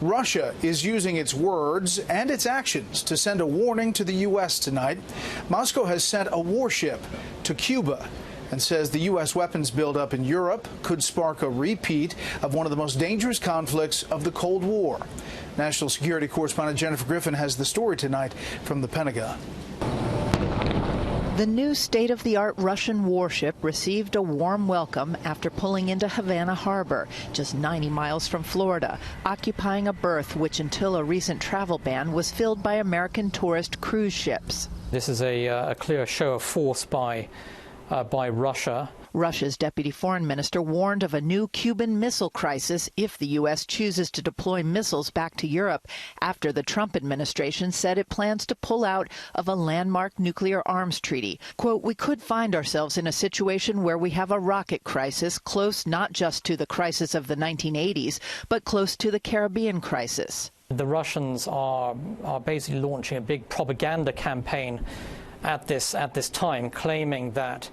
Russia is using its words and its actions to send a warning to the U.S. tonight. Moscow has sent a warship to Cuba and says the U.S. weapons buildup in Europe could spark a repeat of one of the most dangerous conflicts of the Cold War. National security correspondent Jennifer Griffin has the story tonight from the Pentagon. The new state-of-the-art Russian warship received a warm welcome after pulling into Havana Harbor, just 90 miles from Florida, occupying a berth which until a recent travel ban was filled by American tourist cruise ships. This is a clear show of force by Russia. Russia's deputy foreign minister warned of a new Cuban missile crisis if the U.S. chooses to deploy missiles back to Europe after the Trump administration said it plans to pull out of a landmark nuclear arms treaty. Quote, "We could find ourselves in a situation where we have a rocket crisis close not just to the crisis of the 1980s, but close to the Caribbean crisis." The Russians are basically launching a big propaganda campaign at this time, claiming that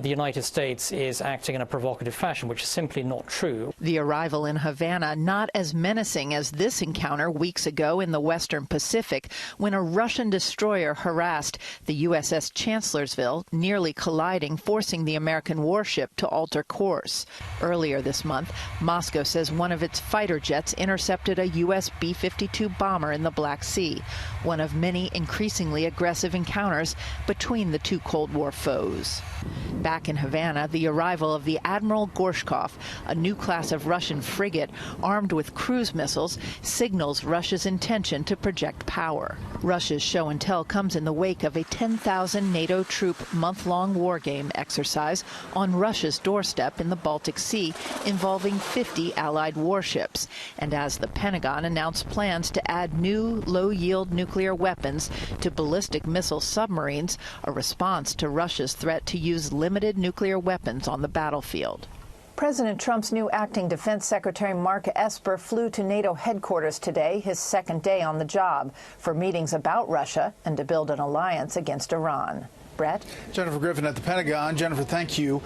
the United States is acting in a provocative fashion, which is simply not true. The arrival in Havana not as menacing as this encounter weeks ago in the Western Pacific when a Russian destroyer harassed the USS Chancellorsville, nearly colliding, forcing the American warship to alter course. Earlier this month, Moscow says one of its fighter jets intercepted a U.S. B-52 bomber in the Black Sea, one of many increasingly aggressive encounters between the two Cold War foes. Back in Havana, the arrival of the Admiral Gorshkov, a new class of Russian frigate armed with cruise missiles, signals Russia's intention to project power. Russia's show and tell comes in the wake of a 10,000 NATO troop month-long war game exercise on Russia's doorstep in the Baltic Sea involving 50 Allied warships, and as the Pentagon announced plans to add new low-yield nuclear weapons to ballistic missile submarines, a response to Russia's threat to use limited nuclear weapons on the battlefield. President Trump's new acting Defense Secretary Mark Esper flew to NATO headquarters today, his second day on the job, for meetings about Russia and to build an alliance against Iran. Brett? Jennifer Griffin at the Pentagon. Jennifer, thank you.